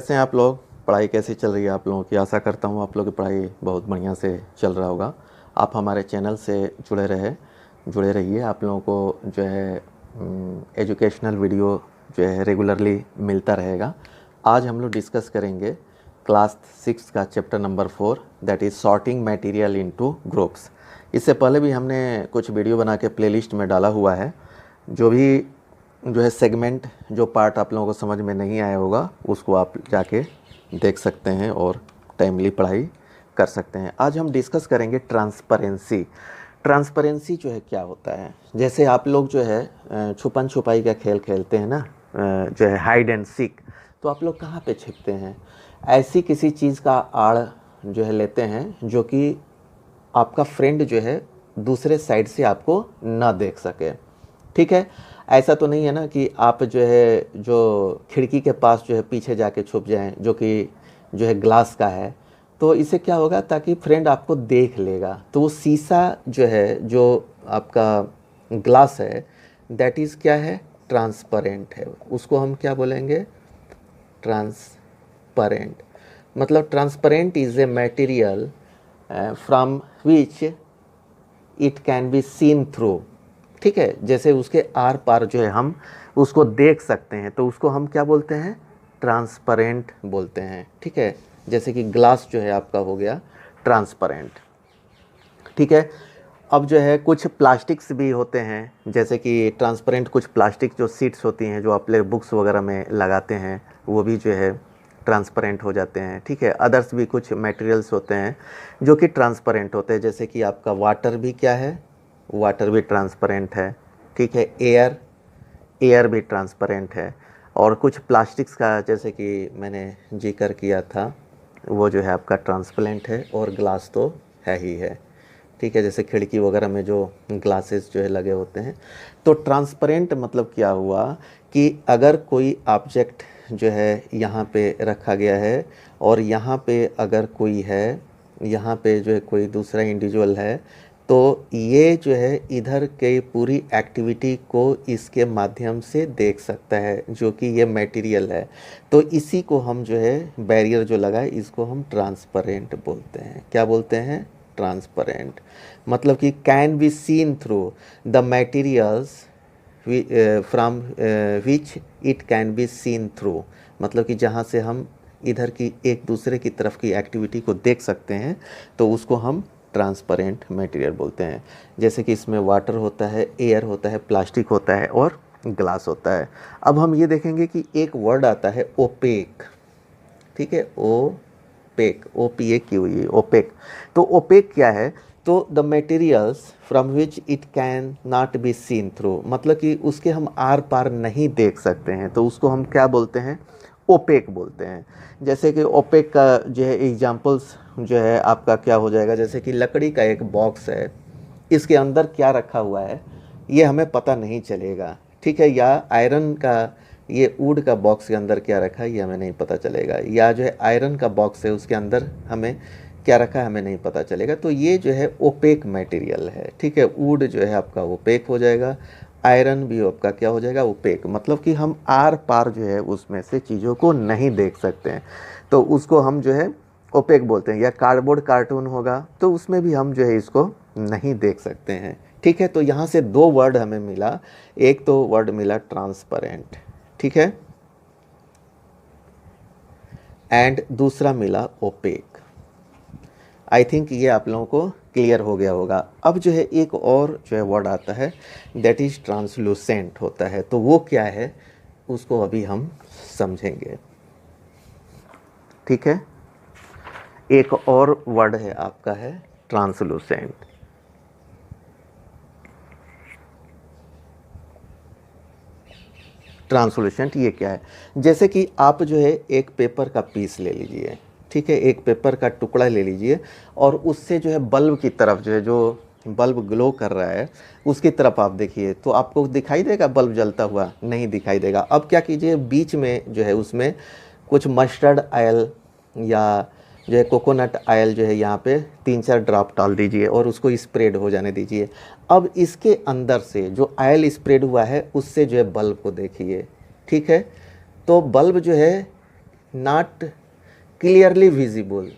कैसे हैं आप लोग? पढ़ाई कैसी चल रही है आप लोगों की? आशा करता हूँ आप लोगों की पढ़ाई बहुत बढ़िया से चल रहा होगा। आप हमारे चैनल से जुड़े रहिए। आप लोगों को जो है एजुकेशनल वीडियो जो है रेगुलरली मिलता रहेगा। आज हम लोग डिस्कस करेंगे क्लास 6 का chapter number 4, that is sorting material into groups. इससे पहले भी हमने कुछ वीडियो बना के प्लेलिस्ट में डाला हुआ है। जो है सेगमेंट, जो पार्ट आप लोगों को समझ में नहीं आया होगा उसको आप जाके देख सकते हैं और टाइमली पढ़ाई कर सकते हैं। आज हम डिस्कस करेंगे ट्रांसपेरेंसी। ट्रांसपेरेंसी जो है क्या होता है? जैसे आप लोग जो है छुपन छुपाई का खेल खेलते हैं ना, जो है हाइड एंड सीक, तो आप लोग कहाँ पे छिपते हैं? ऐसी किसी चीज़ का आड़ जो है लेते हैं जो कि आपका फ्रेंड जो है दूसरे साइड से आपको ना देख सके। ठीक है, ऐसा तो नहीं है ना कि आप जो खिड़की के पास जो है पीछे जाके छुप जाएं, जो कि जो है ग्लास का है। तो इससे क्या होगा, ताकि फ्रेंड आपको देख लेगा। तो वो शीशा जो है, जो आपका ग्लास है, दैट इज़ क्या है? ट्रांसपेरेंट है। उसको हम क्या बोलेंगे? ट्रांसपेरेंट। मतलब transparent is a material from which it can be seen through. ठीक है, जैसे उसके आर पार जो है हम उसको देख सकते हैं, तो उसको हम क्या बोलते हैं? ट्रांसपेरेंट बोलते हैं। ठीक है, जैसे कि ग्लास जो है आपका हो गया ट्रांसपेरेंट। ठीक है, अब जो है कुछ प्लास्टिक्स भी होते हैं, जैसे कि ट्रांसपेरेंट कुछ प्लास्टिक जो सीट्स होती हैं जो आप लोग बुक्स वगैरह में लगाते हैं, वो भी जो है ट्रांसपेरेंट हो जाते हैं। ठीक है, अदर्स भी कुछ मटेरियल्स होते हैं जो कि ट्रांसपेरेंट होते हैं, जैसे कि आपका वाटर भी क्या है? वाटर भी ट्रांसपेरेंट है। ठीक है, एयर भी ट्रांसपेरेंट है। और कुछ प्लास्टिक्स का, जैसे कि मैंने जिक्र किया था, वो जो है आपका ट्रांसपेरेंट है। और ग्लास तो है ही है। ठीक है, जैसे खिड़की वगैरह में जो ग्लासेस जो है लगे होते हैं। तो ट्रांसपेरेंट मतलब क्या हुआ कि अगर कोई ऑब्जेक्ट जो है यहाँ पे रखा गया है और यहाँ पे अगर कोई है, यहाँ पे जो है कोई दूसरा इंडिविजुअल है, तो ये जो है इधर के पूरी एक्टिविटी को इसके माध्यम से देख सकता है, जो कि ये मटेरियल है। तो इसी को हम जो है बैरियर जो लगा है, इसको हम ट्रांसपेरेंट बोलते हैं। क्या बोलते हैं? ट्रांसपेरेंट। मतलब कि can be seen through the materials from which it can be seen through. मतलब कि जहाँ से हम इधर की एक दूसरे की तरफ की एक्टिविटी को देख सकते हैं, तो उसको हम ट्रांसपेरेंट मटेरियल बोलते हैं। जैसे कि इसमें वाटर होता है, एयर होता है, प्लास्टिक होता है और ग्लास होता है। अब हम ये देखेंगे कि एक वर्ड आता है ओपेक। ठीक है, ओपेक, OPAQ, ओपेक। तो ओपेक क्या है? तो the materials from which it can not be seen through, मतलब कि उसके हम आर पार नहीं देख सकते हैं, तो उसको हम क्या बोलते हैं? ओपेक बोलते हैं। जैसे कि ओपेक का जो है एग्जांपल्स जो है आपका क्या हो जाएगा, जैसे कि लकड़ी का एक बॉक्स है, इसके अंदर क्या रखा हुआ है ये हमें पता नहीं चलेगा। ठीक है, या आयरन का ये वुड का बॉक्स के अंदर क्या रखा है ये हमें नहीं पता चलेगा, या जो है आयरन का बॉक्स है उसके अंदर हमें क्या रखा है हमें नहीं पता चलेगा। तो ये जो है ओपेक मटेरियल है। ठीक है, वुड जो है आपका ओपेक हो जाएगा, आयरन भी आपका क्या हो जाएगा? ओपेक। मतलब कि हम आर पार जो है उसमें से चीज़ों को नहीं देख सकते हैं, तो उसको हम जो है ओपेक बोलते हैं। या कार्डबोर्ड कार्टून होगा तो उसमें भी हम जो है इसको नहीं देख सकते हैं। ठीक है, तो यहाँ से दो वर्ड हमें मिला। एक तो वर्ड मिला ट्रांसपेरेंट, ठीक है, एंड दूसरा मिला ओपेक। आई थिंक ये आप लोगों को क्लियर हो गया होगा। अब जो है एक और जो है वर्ड आता है, दैट इज़ ट्रांसलूसेंट होता है। तो वो क्या है उसको अभी हम समझेंगे। ठीक है, एक और वर्ड है आपका है ट्रांसलूसेंट। ट्रांसलूसेंट ये क्या है? जैसे कि आप जो है एक पेपर का पीस ले लीजिए। ठीक है, एक पेपर का टुकड़ा ले लीजिए और उससे जो है बल्ब की तरफ जो है, जो बल्ब ग्लो कर रहा है उसकी तरफ आप देखिए, तो आपको दिखाई देगा बल्ब जलता हुआ? नहीं दिखाई देगा। अब क्या कीजिए, बीच में जो है उसमें कुछ मस्टर्ड ऑयल या जो है कोकोनट ऑयल जो है यहाँ पे 3-4 ड्रॉप डाल दीजिए और उसको स्प्रेड हो जाने दीजिए। अब इसके अंदर से जो ऑयल स्प्रेड हुआ है उससे जो है बल्ब को देखिए। ठीक है, तो बल्ब जो है नॉट क्लियरली विजिबल,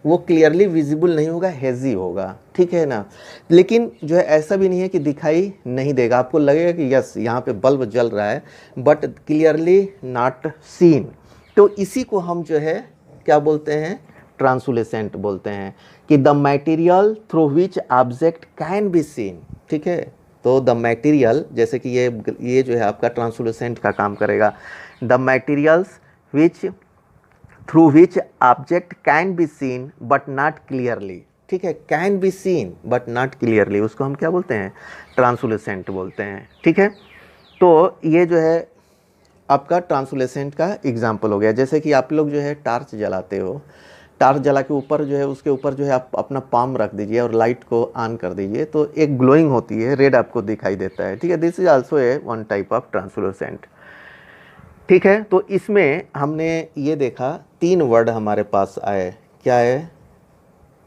वो क्लियरली विजिबल नहीं होगा, हेजी होगा, ठीक है ना। लेकिन जो है ऐसा भी नहीं है कि दिखाई नहीं देगा, आपको लगेगा कि यस यहाँ पे बल्ब जल रहा है, बट क्लियरली नॉट सीन। तो इसी को हम जो है क्या बोलते हैं, ट्रांसलूसेंट बोलते हैं, कि the material through which object can be seen, ठीक है। तो द मटेरियल, जैसे कि ये जो है आपका ट्रांसलूसेंट का काम करेगा, the materials which through which object can be seen but not clearly, ठीक है, can be seen but not clearly, उसको हम क्या बोलते हैं, ट्रांसलूसेंट बोलते हैं, ठीक है। तो ये जो है आपका ट्रांसलूसेंट का एग्जाम्पल हो गया। जैसे कि आप लोग जो है टार्च जलाते हो, टार्च जला के ऊपर जो है उसके ऊपर जो है आप अपना पाम रख दीजिए और लाइट को ऑन कर दीजिए, तो एक ग्लोइंग होती है, रेड आपको दिखाई देता है, ठीक है। This is also a one type of translucent, ठीक है। तो इसमें हमने ये देखा 3 वर्ड हमारे पास आए, क्या है,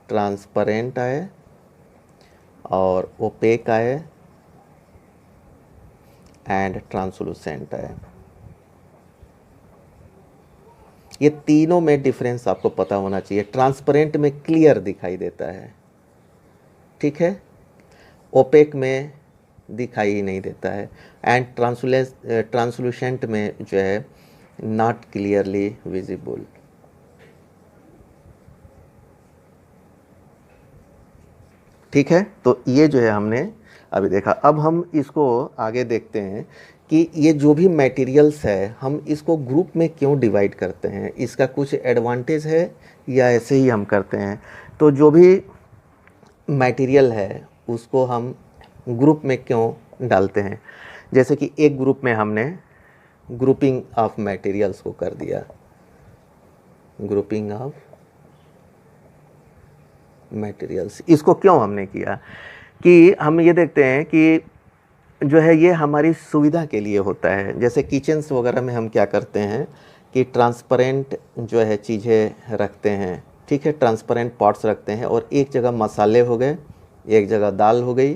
ट्रांसपेरेंट आए और ओपेक आए एंड ट्रांसलूसेंट आए। ये तीनों में डिफरेंस आपको पता होना चाहिए। ट्रांसपेरेंट में क्लियर दिखाई देता है, ठीक है, ओपेक में दिखाई ही नहीं देता है, एंड ट्रांसलूसेंट में जो है नॉट क्लियरली विजिबल। ठीक है, तो ये जो है हमने अभी देखा। अब हम इसको आगे देखते हैं कि ये जो भी मटेरियल्स है हम इसको ग्रुप में क्यों डिवाइड करते हैं, इसका कुछ एडवांटेज है या ऐसे ही हम करते हैं। तो जो भी मटेरियल है उसको हम ग्रुप में क्यों डालते हैं, जैसे कि एक ग्रुप में हमने ग्रुपिंग ऑफ मटेरियल्स को कर दिया, ग्रुपिंग ऑफ मटेरियल्स। इसको क्यों हमने किया कि हम ये देखते हैं कि जो है ये हमारी सुविधा के लिए होता है। जैसे किचन्स वगैरह में हम क्या करते हैं कि ट्रांसपेरेंट जो है चीज़ें रखते हैं, ठीक है, ट्रांसपेरेंट पॉट्स रखते हैं, और एक जगह मसाले हो गए, एक जगह दाल हो गई,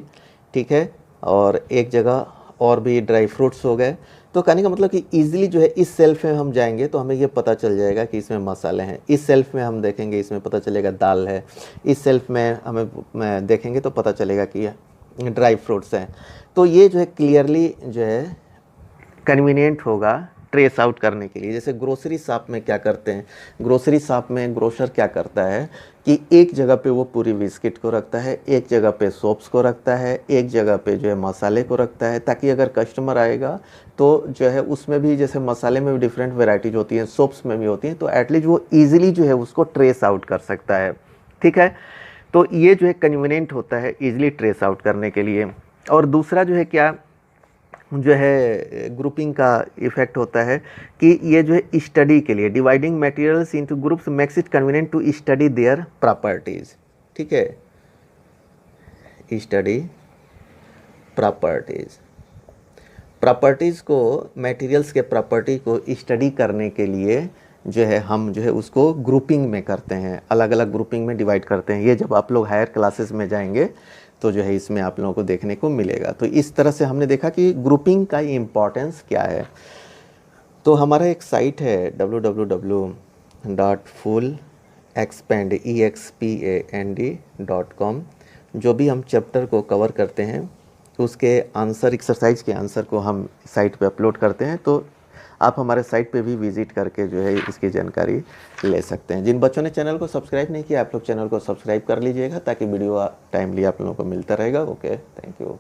ठीक है, और एक जगह और भी ड्राई फ्रूट्स हो गए। तो कहने का मतलब कि ईजिली जो है इस सेल्फ में हम जाएंगे तो हमें ये पता चल जाएगा कि इसमें मसाले हैं, इस सेल्फ में हम देखेंगे इसमें पता चलेगा दाल है, इस सेल्फ में हमें देखेंगे तो पता चलेगा कि ड्राई फ्रूट्स हैं। तो ये जो है क्लियरली जो है कन्वीनियंट होगा ट्रेस आउट करने के लिए। जैसे ग्रोसरी शॉप में क्या करते हैं, ग्रोसरी शॉप में ग्रोसर क्या करता है कि एक जगह पे वो पूरी बिस्किट को रखता है, एक जगह पे सोप्स को रखता है, एक जगह पे जो है मसाले को रखता है, ताकि अगर कस्टमर आएगा तो जो है उसमें भी जैसे मसाले में भी डिफरेंट वेराइटीज होती हैं, सोप्स में भी होती हैं, तो एटलीस्ट वो ईजिली जो है उसको ट्रेस आउट कर सकता है, ठीक है। तो ये जो है कन्वीनियंट होता है ईजिली ट्रेस आउट करने के लिए। और दूसरा जो है क्या जो है ग्रुपिंग का इफेक्ट होता है कि ये जो है स्टडी के लिए, dividing materials into groups makes it convenient to study their properties, ठीक है, स्टडी प्रॉपर्टीज। प्रॉपर्टीज़ को, मटेरियल्स के प्रॉपर्टी को स्टडी करने के लिए जो है हम जो है उसको ग्रुपिंग में करते हैं, अलग अलग ग्रुपिंग में डिवाइड करते हैं। ये जब आप लोग हायर क्लासेस में जाएंगे तो जो है इसमें आप लोगों को देखने को मिलेगा। तो इस तरह से हमने देखा कि ग्रुपिंग का इम्पॉर्टेंस क्या है। तो हमारा एक साइट है www.fullexpand.com, जो भी हम चैप्टर को कवर करते हैं उसके आंसर, एक्सरसाइज के आंसर को हम साइट पे अपलोड करते हैं। तो आप हमारे साइट पे भी विजिट करके जो है इसकी जानकारी ले सकते हैं। जिन बच्चों ने चैनल को सब्सक्राइब नहीं किया, आप लोग चैनल को सब्सक्राइब कर लीजिएगा ताकि वीडियो टाइमली आप लोगों को मिलता रहेगा। Okay, thank you.